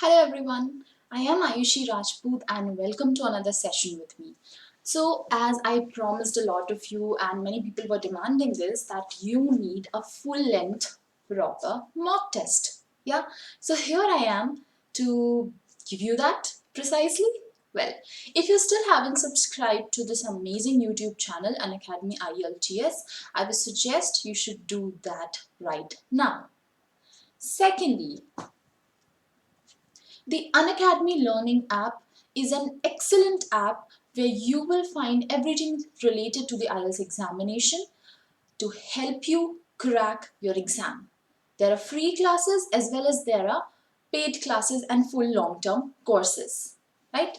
Hello everyone, I am Aayushi Rajput and welcome to another session with me. So as I promised a lot of you and many people were demanding this, that you need a full length proper mock test. Yeah, so here I am to give you that precisely. Well, if you still haven't subscribed to this amazing YouTube channel, Unacademy IELTS, I would suggest you should do that right now. Secondly, the Unacademy Learning app is an excellent app where you will find everything related to the IELTS examination to help you crack your exam. There are free classes as well as there are paid classes and full long-term courses, right?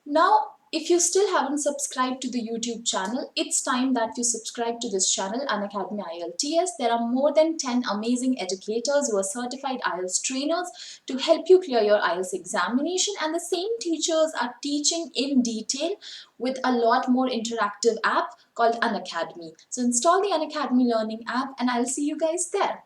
Now, if you still haven't subscribed to the YouTube channel, it's time that you subscribe to this channel, Unacademy IELTS. There are more than 10 amazing educators who are certified IELTS trainers to help you clear your IELTS examination, and the same teachers are teaching in detail with a lot more interactive app called Unacademy. So install the Unacademy Learning app and I'll see you guys there.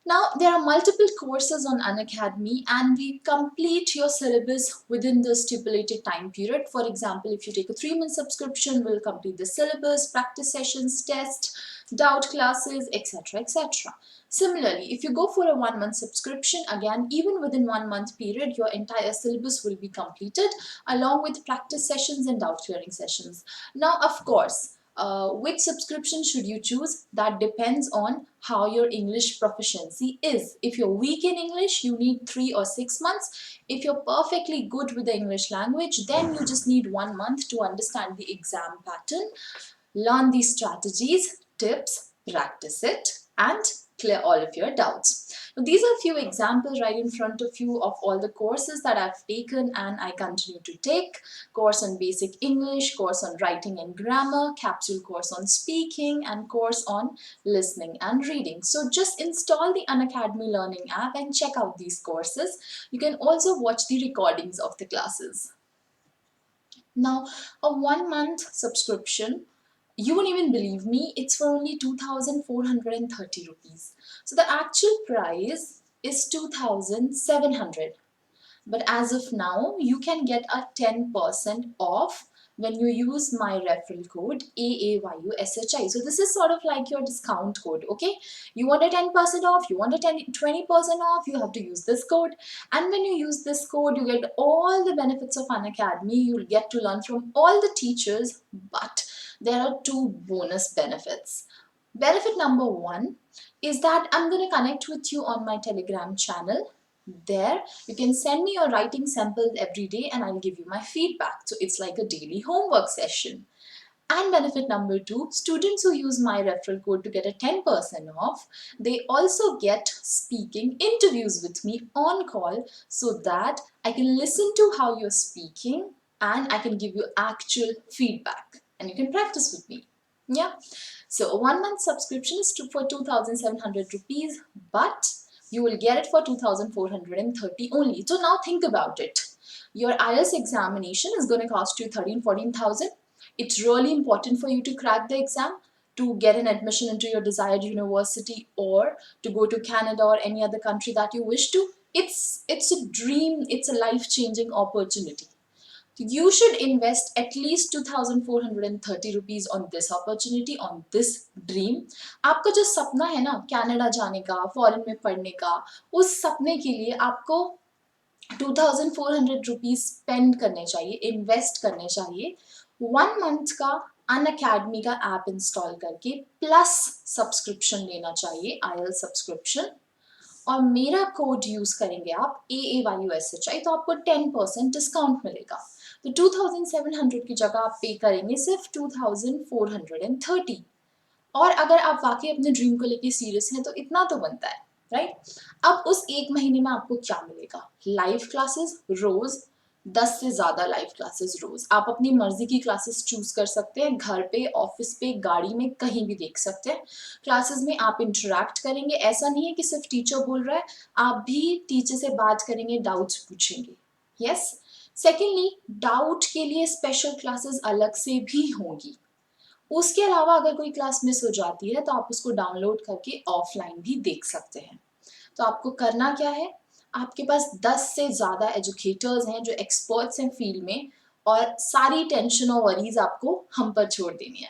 Now, there are multiple courses on Unacademy and we complete your syllabus within the stipulated time period. For example, if you take a 3-month subscription, we'll complete the syllabus, practice sessions, tests, doubt classes, etc. etc. Similarly, if you go for a 1-month subscription, again, even within 1 month period, your entire syllabus will be completed along with practice sessions and doubt clearing sessions. Now, of course, which subscription should you choose? That depends on how your English proficiency is. If you're weak in English, you need 3 or 6 months. If you're perfectly good with the English language, then you just need 1 month to understand the exam pattern, learn these strategies, tips, practice it, and clear all of your doubts. Now, these are a few examples right in front of you of all the courses that I've taken and I continue to take. Course on basic English, course on writing and grammar, capsule course on speaking, and course on listening and reading. So just install the Unacademy Learning app and check out these courses. You can also watch the recordings of the classes. Now, a 1-month subscription, you won't even believe me, it's for only 2,430 rupees. So the actual price is 2,700. But as of now, you can get a 10% off when you use my referral code AAYUSHI. So this is sort of like your discount code, okay? You want a 10% off, you want a 20% off, you have to use this code. And when you use this code, you get all the benefits of Unacademy. You'll get to learn from all the teachers, but there are 2 bonus benefits. Benefit number 1 is that I'm going to connect with you on my Telegram channel. There, you can send me your writing samples every day and I'll give you my feedback. So it's like a daily homework session. And benefit number 2, students who use my referral code to get a 10% off, they also get speaking interviews with me on call so that I can listen to how you're speaking and I can give you actual feedback and you can practice with me. Yeah. So a 1-month subscription is for 2,700 rupees, but you will get it for 2,430 only. So now think about it. Your IELTS examination is going to cost you 13,000-14,000. It's really important for you to crack the exam, to get an admission into your desired university or to go to Canada or any other country that you wish to. It's a dream, it's a life-changing opportunity. You should invest at least 2,430 rupees on this opportunity, on this dream. आपका जो सपना है ना Canada जाने का, foreign में पढ़ने का, उस सपने के लिए आपको 2,400 रुपीज स्पेंड करने चाहिए, इन्वेस्ट करने चाहिए. 1 मंथ का अनअकैडमी का ऐप इंस्टॉल करके प्लस सब्सक्रिप्शन लेना चाहिए, IELTS सब्सक्रिप्शन, और मेरा कोड यूज करेंगे आप AAYUSHI तो आपको 10% डिस्काउंट मिलेगा. तो 2,700 की जगह आप पे करेंगे सिर्फ 2,430. और अगर आप वाकई अपने ड्रीम को लेके सीरियस हैं तो इतना तो बनता है, राइट? अब उस 1 महीने में आपको क्या मिलेगा? लाइव क्लासेस रोज, 10 से ज़्यादा लाइव क्लासेस रोज. आप अपनी मर्जी की क्लासेस चूज कर सकते हैं, घर पे, ऑफिस पे, गाड़ी में, कहीं भी देख सकते हैं. क्लासेस में आप इंटरेक्ट करेंगे. ऐसा नहीं है कि सिर्फ टीचर बोल रहा है, आप भी टीचर से बात करेंगे, डाउट्स पूछेंगे. यस. सेकेंडली, डाउट के लिए स्पेशल क्लासेस अलग से भी होंगी. उसके अलावा अगर कोई क्लास मिस हो जाती है तो आप उसको डाउनलोड करके ऑफलाइन भी देख सकते हैं. तो आपको करना क्या है? आपके पास 10 से ज़्यादा एजुकेटर्स हैं जो एक्सपर्ट्स हैं फील्ड में, और सारी टेंशन और वरीज आपको हम पर छोड़ देनी है।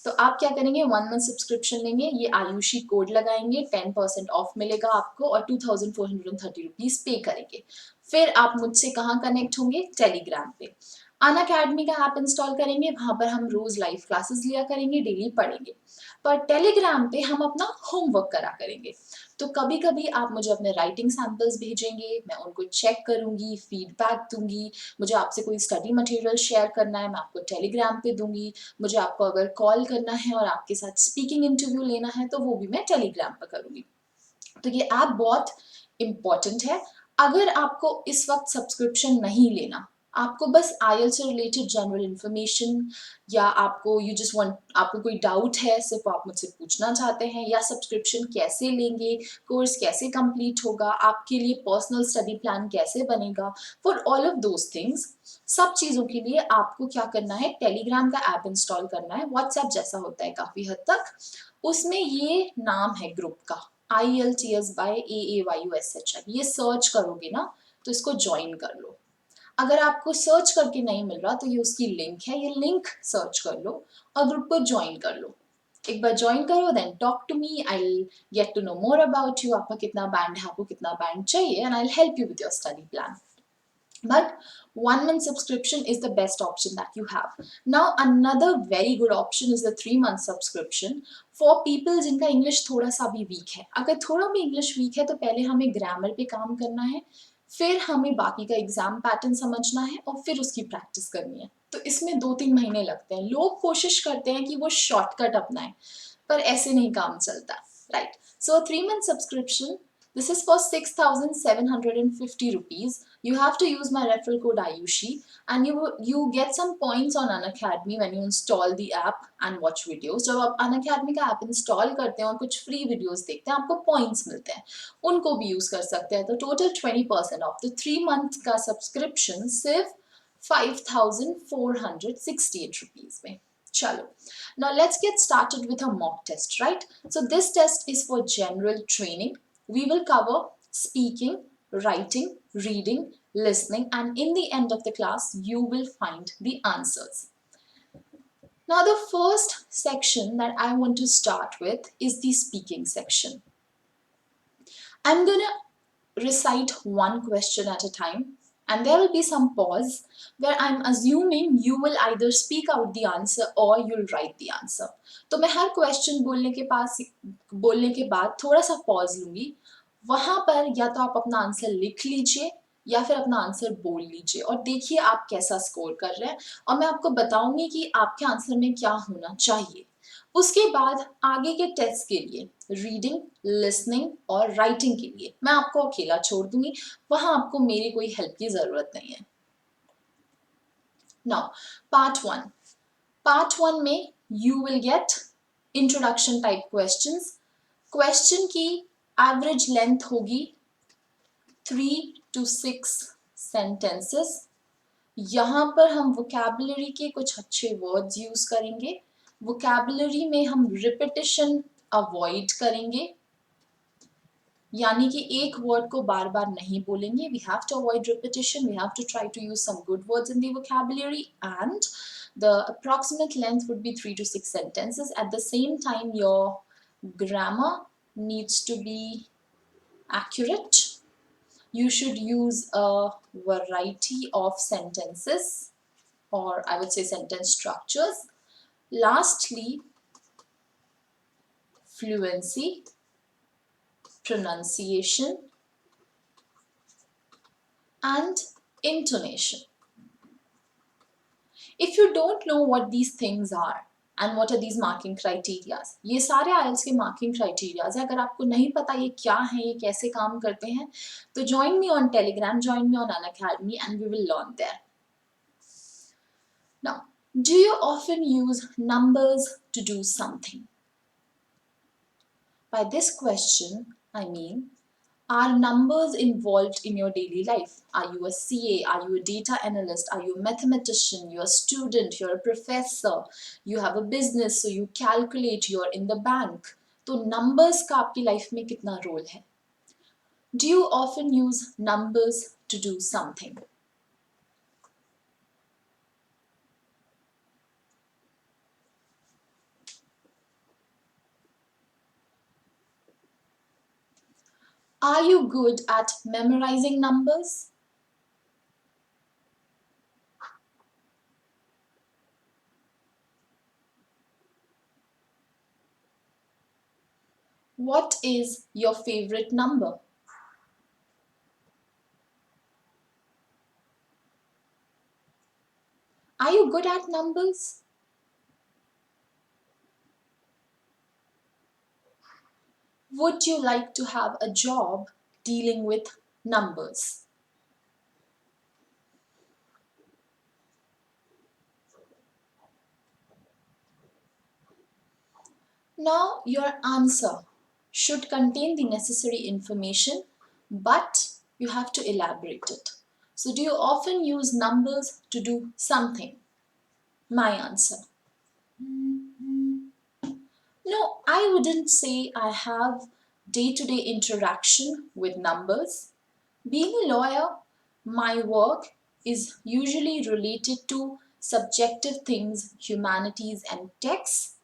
तो आप क्या करेंगे, 1 मंथ सब्सक्रिप्शन लेंगे, ये आयुषी कोड लगाएंगे, 10% ऑफ मिलेगा आपको और 2430 रुपीज पे करेंगे। फिर आप मुझसे कहाँ कनेक्ट होंगे, टेलीग्राम पे। अनअकैडमी का ऐप इंस्टॉल करेंगे, वहां पर हम रोज लाइव क्लासेस लिया करेंगे, डेली पढ़ेंगे। पर टेलीग्राम पे हम अपना होमवर्क करा करेंगे। तो कभी कभी आप मुझे अपने राइटिंग सैंपल्स भेजेंगे, मैं उनको चेक करूंगी, फीडबैक दूंगी। मुझे आपसे कोई स्टडी मटेरियल शेयर करना है, मैं आपको टेलीग्राम पे दूंगी। मुझे आपको अगर कॉल करना है और आपके साथ स्पीकिंग इंटरव्यू लेना है तो वो भी मैं टेलीग्राम पर करूंगी। तो ये ऐप बहुत इम्पॉर्टेंट है। अगर आपको इस वक्त सब्सक्रिप्शन नहीं लेना, आपको बस आईएलटीएस से रिलेटेड जनरल इन्फॉर्मेशन, या आपको यू जस्ट वांट, आपको कोई डाउट है, सिर्फ आप मुझसे पूछना चाहते हैं, या सब्सक्रिप्शन कैसे लेंगे, कोर्स कैसे कंप्लीट होगा, आपके लिए पर्सनल स्टडी प्लान कैसे बनेगा, for all of those things, सब चीज़ों के लिए आपको क्या करना है, टेलीग्राम का ऐप इंस्टॉल करना है। व्हाट्सएप जैसा होता है काफ़ी हद तक, उसमें ये नाम है ग्रुप का, IELTS by AAYUSHI। ये सर्च करोगे ना तो इसको ज्वाइन कर लो। अगर आपको सर्च करके नहीं मिल रहा तो ये उसकी लिंक है, ये लिंक सर्च कर लो और ग्रुप को ज्वाइन कर लो। एक बार ज्वाइन करो, then talk to me, I will get to know more about you, आपका कितना बैंड है, आपको कितना बैंड चाहिए, and I will help you with your study plan. But 1 month subscription is the best option that you have. Now another very good option is the 3 month subscription for people जिनका English थोड़ा सा भी week है। अगर थोड़ा भी English weak है तो पहले हमें ग्रामर पे काम करना है, फिर हमें बाकी का एग्जाम पैटर्न समझना है और फिर उसकी प्रैक्टिस करनी है। तो इसमें 2-3 महीने लगते हैं। लोग कोशिश करते हैं कि वो शॉर्टकट अपनाएं, पर ऐसे नहीं काम चलता, right? So 3 month subscription, this is for 6,750 rupees. You have to use my referral code Aayushi, and you get some points on Unacademy when you install the app and watch videos. जब आप Unacademy का app install करते हैं और कुछ free videos देखते हैं, आपको points मिलते हैं, उनको भी use कर सकते हैं। तो total 20% off। तो 3 month का subscription सिर्फ 5,468 rupees में। चलो, now let's get started with a mock test, right? So this test is for general training. We will cover speaking, writing, reading, listening, and in the end of the class, you will find the answers. Now, the first section that I want to start with is the speaking section. I'm gonna recite one question at a time, and there will be some pause where I'm assuming you will either speak out the answer or you'll write the answer. तो मैं हर question बोलने के बाद थोड़ा सा pause लूंगी, वहां पर या तो आप अपना आंसर लिख लीजिए या फिर अपना आंसर बोल लीजिए और देखिए आप कैसा स्कोर कर रहे हैं, और मैं आपको बताऊंगी कि आपके आंसर में क्या होना चाहिए। उसके बाद आगे के टेस्ट के लिए रीडिंग, लिसनिंग और राइटिंग के लिए मैं आपको अकेला छोड़ दूंगी, वहां आपको मेरी कोई हेल्प की जरूरत नहीं है। नाउ पार्ट वन में you will get introduction type questions. Question की एवरेज लेंथ होगी 3 to 6 सेंटेंसेस। यहाँ पर हम वोकैबुलरी के कुछ अच्छे वर्ड्स यूज करेंगे। वोकैबुलरी में हम रिपीटिशन अवॉइड करेंगे, यानी कि एक वर्ड को बार बार नहीं बोलेंगे। We have to avoid repetition, we have to try to use some good words in the vocabulary, and the approximate length would be 3 to 6 sentences. At the same time, your grammar needs to be accurate. You should use a variety of sentences, or I would say sentence structures. Lastly, fluency, pronunciation, and intonation. If you don't know what these things are and what are these marking criteria, ये सारे IELTS के marking criteria है। अगर आपको नहीं पता ये क्या है, ये कैसे काम करते हैं, तो join me on Telegram, join me on Unacademy, and we will learn there. Now, do you often use numbers to do something? By this question, I mean, are numbers involved in your daily life? Are you a CA? Are you a data analyst? Are you a mathematician? You're a student, you're a professor, you have a business, so you calculate, you're in the bank. तो numbers का आपकी life में कितना role है? Do you often use numbers to do something? Are you good at memorizing numbers? What is your favorite number? Are you good at numbers? Would you like to have a job dealing with numbers? Now, your answer should contain the necessary information, but you have to elaborate it. So, do you often use numbers to do something? My answer. No, I wouldn't say I have day to day interaction with numbers. Being a lawyer, my work is usually related to subjective things, humanities, and texts.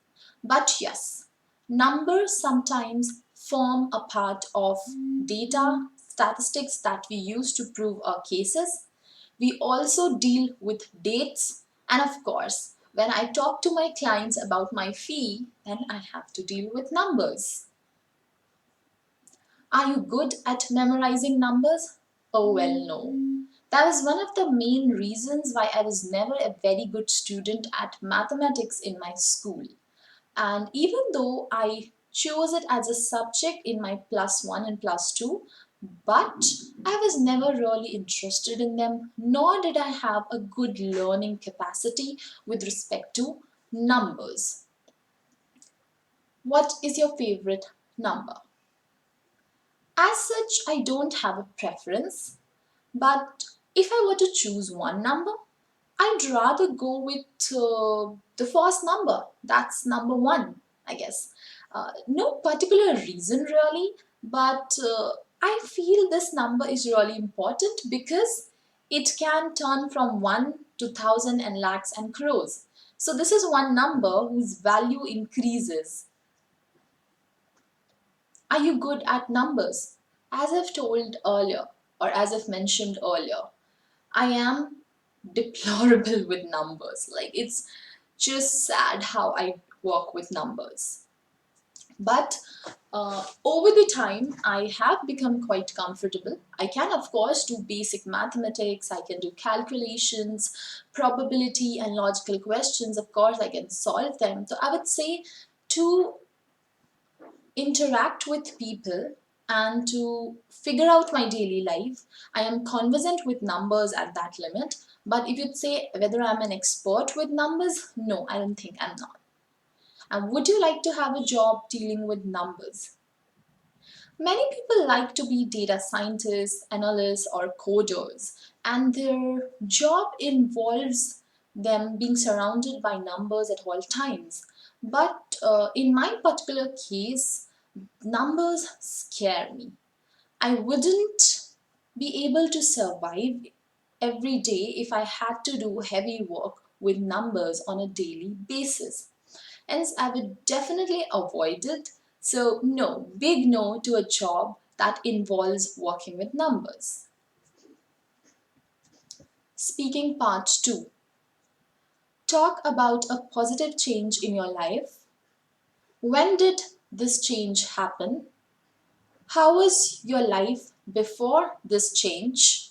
But yes, numbers sometimes form a part of data, statistics that we use to prove our cases. We also deal with dates, and of course, when I talk to my clients about my fee, then I have to deal with numbers. Are you good at memorizing numbers? Oh, well, no. That was one of the main reasons why I was never a very good student at mathematics in my school. And even though I chose it as a subject in my plus one and plus two, but I was never really interested in them, nor did I have a good learning capacity with respect to numbers. What is your favorite number? As such, I don't have a preference, but if I were to choose one number, I'd rather go with the first number. That's number one, I guess. No particular reason really, but I feel this number is really important because it can turn from 1 to 1,000 and lakhs and crores. So this is one number whose value increases. Are you good at numbers? As I've told earlier, or as I've mentioned earlier, I am deplorable with numbers. Like, it's just sad how I work with numbers. But over the time, I have become quite comfortable. I can, of course, do basic mathematics, I can do calculations, probability, and logical questions. Of course, I can solve them. So, I would say to interact with people and to figure out my daily life, I am conversant with numbers at that limit. But if you'd say whether I'm an expert with numbers, no, I don't think I'm not. And would you like to have a job dealing with numbers? Many people like to be data scientists, analysts, or coders, and their job involves them being surrounded by numbers at all times. But in my particular case, numbers scare me. I wouldn't be able to survive every day if I had to do heavy work with numbers on a daily basis. Hence, I would definitely avoid it. So, no, big no to a job that involves working with numbers. Speaking part 2. Talk about a positive change in your life. When did this change happen? How was your life before this change?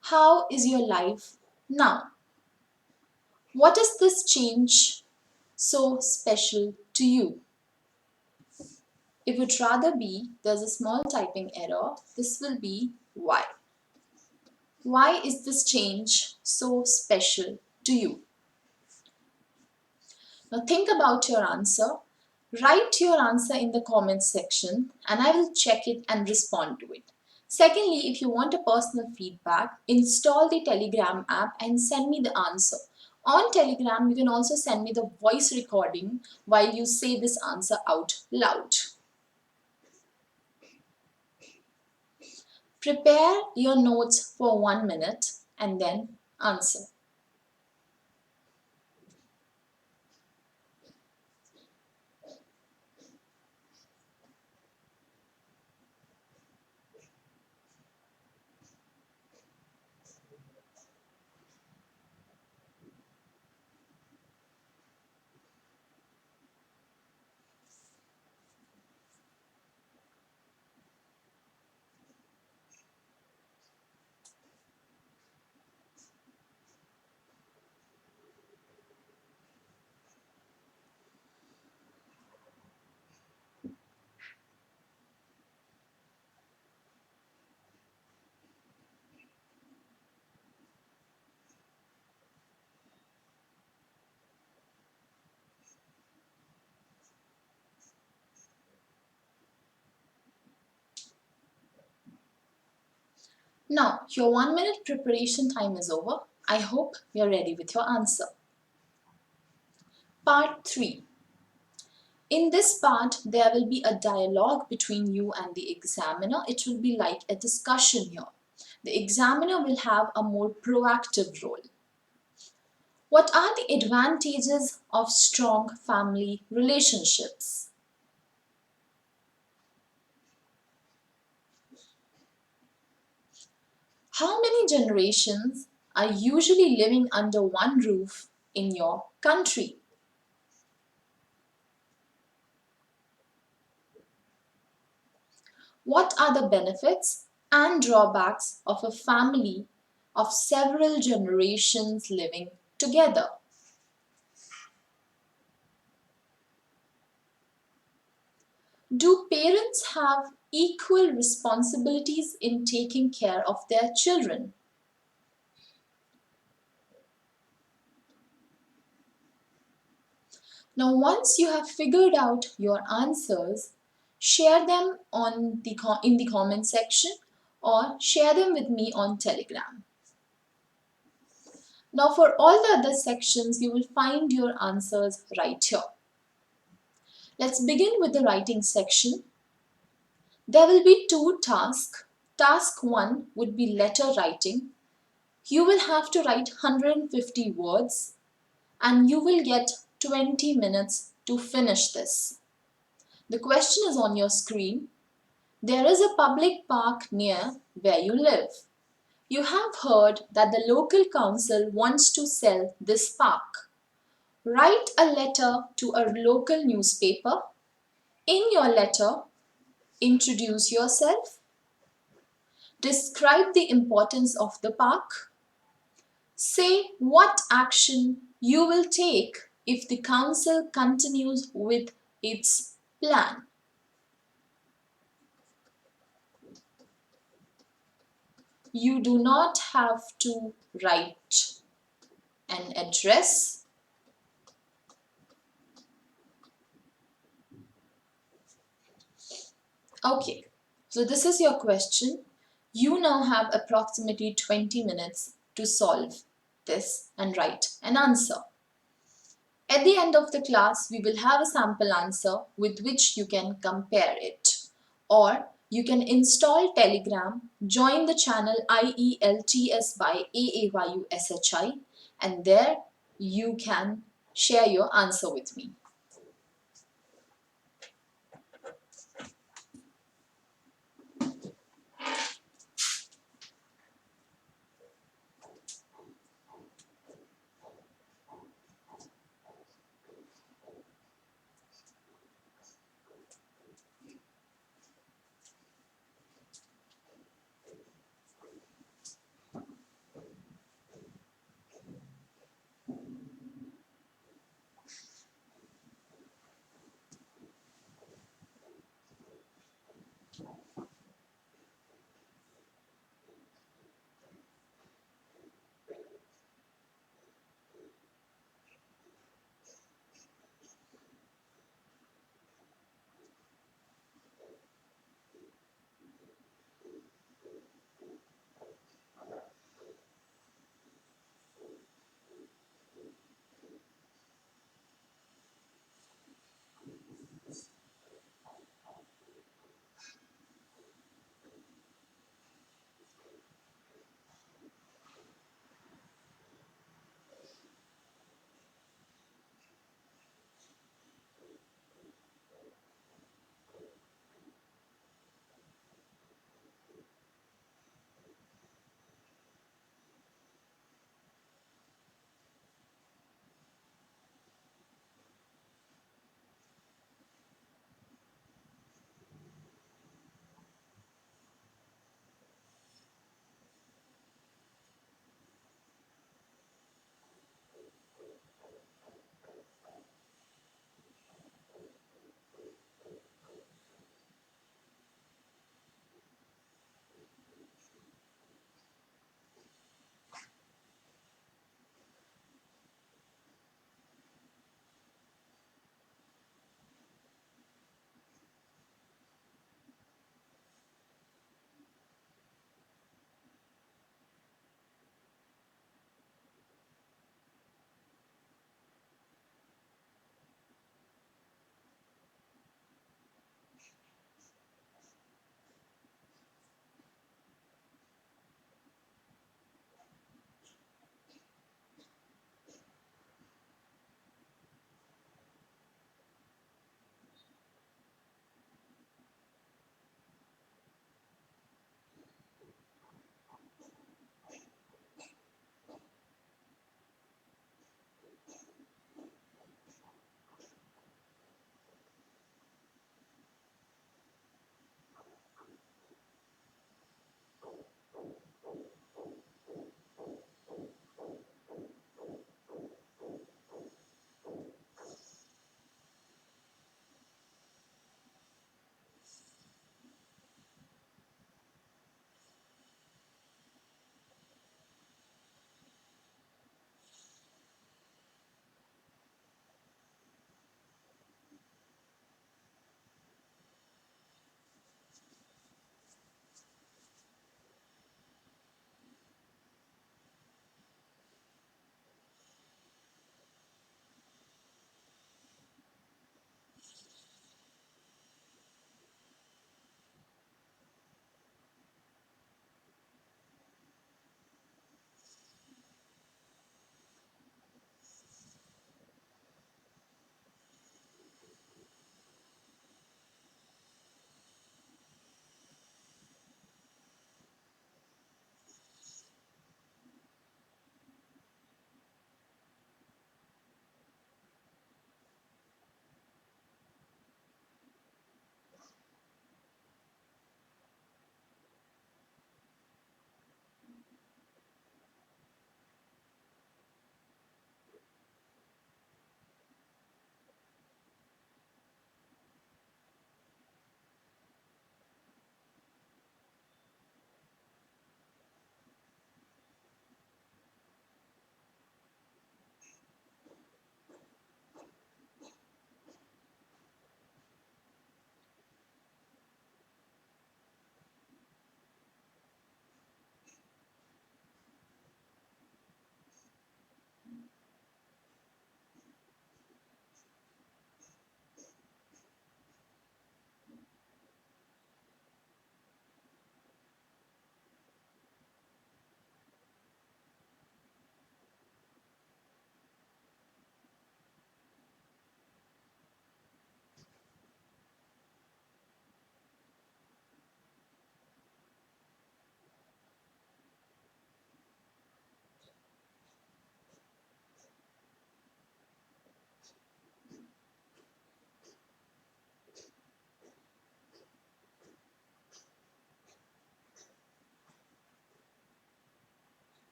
How is your life now? What is this change so special to you? It would rather be there's a small typing error. This will be why. Why is this change so special to you? Now think about your answer. Write your answer in the comments section and I will check it and respond to it. Secondly, if you want a personal feedback, install the Telegram app and send me the answer. On Telegram, you can also send me the voice recording while you say this answer out loud. Prepare your notes for 1 minute and then answer. Now, your 1 minute preparation time is over. I hope you're ready with your answer. Part 3. In this part, there will be a dialogue between you and the examiner. It will be like a discussion here. The examiner will have a more proactive role. What are the advantages of strong family relationships? How many generations are usually living under one roof in your country? What are the benefits and drawbacks of a family of several generations living together? Do parents have equal responsibilities in taking care of their children? Now, once you have figured out your answers, share them in the comment section or share them with me on Telegram. Now, for all the other sections, you will find your answers right here. Let's begin with the writing section. There will be two tasks. Task 1 would be letter writing. You will have to write 150 words and you will get 20 minutes to finish this. The question is on your screen. There is a public park near where you live. You have heard that the local council wants to sell this park. Write a letter to a local newspaper. In your letter, introduce yourself. Describe the importance of the park. Say what action you will take if the council continues with its plan. You do not have to write an address. Okay, so this is your question. You now have approximately 20 minutes to solve this and write an answer. At the end of the class, we will have a sample answer with which you can compare it. Or you can install Telegram, join the channel IELTS by AAYUSHI, and there you can share your answer with me.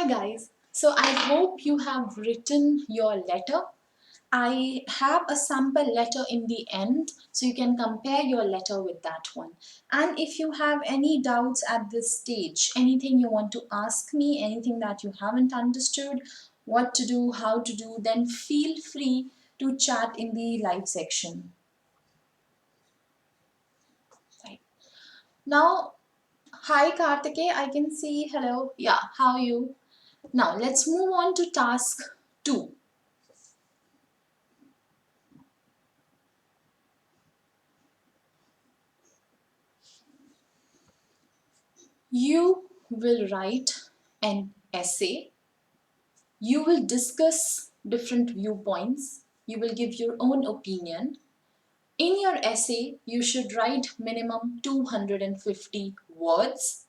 Hi guys. So I hope you have written your letter. I have a sample letter in the end so you can compare your letter with that one. And if you have any doubts at this stage, anything you want to ask me, anything that you haven't understood, what to do, how to do, then feel free to chat in the live section. Right. Now, hi Kartike, I can see. Hello. Yeah, how are you? Now let's move on to task 2. You will write an essay. You will discuss different viewpoints. You will give your own opinion. In your essay, you should write minimum 250 words.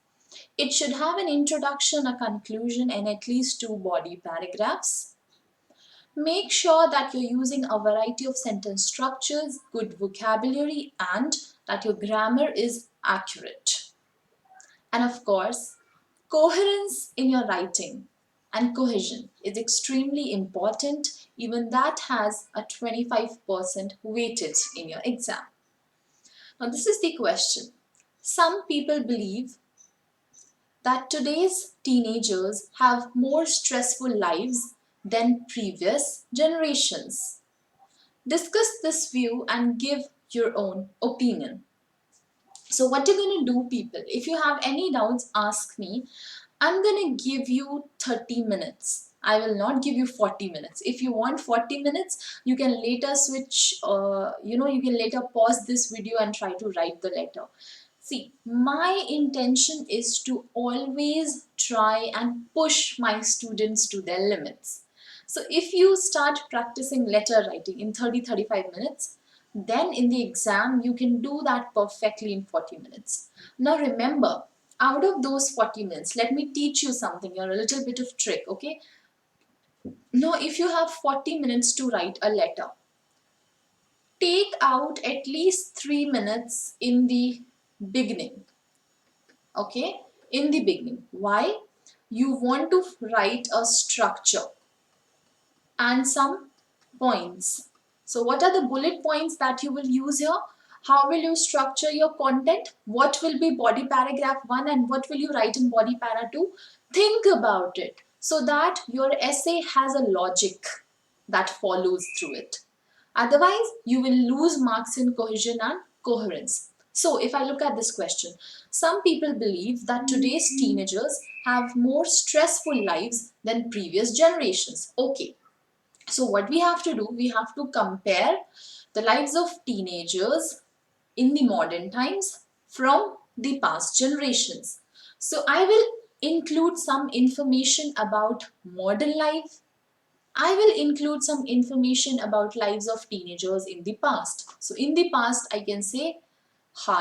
It should have an introduction, a conclusion, and at least 2 body paragraphs. Make sure that you're using a variety of sentence structures, good vocabulary, and that your grammar is accurate. And of course, coherence in your writing and cohesion is extremely important. Even that has a 25% weightage in your exam. Now, this is the question. Some people believe that today's teenagers have more stressful lives than previous generations. Discuss this view and give your own opinion. So what you're going to do, people, if you have any doubts, ask me. I'm going to give you 30 minutes. I will not give you 40 minutes. If you want 40 minutes, you can later switch, you can later pause this video and try to write the letter. See, my intention is to always try and push my students to their limits. So if you start practicing letter writing in 30-35 minutes, then in the exam you can do that perfectly in 40 minutes. Now remember, out of those 40 minutes, let me teach you something, a little bit of trick, okay? Now if you have 40 minutes to write a letter, take out at least 3 minutes in the beginning, okay? In the beginning. Why? You want to write a structure and some points. So what are the bullet points that you will use here? How will you structure your content? What will be body paragraph 1 and what will you write in body para 2? Think about it so that your essay has a logic that follows through it. Otherwise, you will lose marks in cohesion and coherence. So if I look at this question, some people believe that today's teenagers have more stressful lives than previous generations. Okay, so what we have to do, we have to compare the lives of teenagers in the modern times from the past generations. So I will include some information about modern life. I will include some information about lives of teenagers in the past. So in the past, I can say hard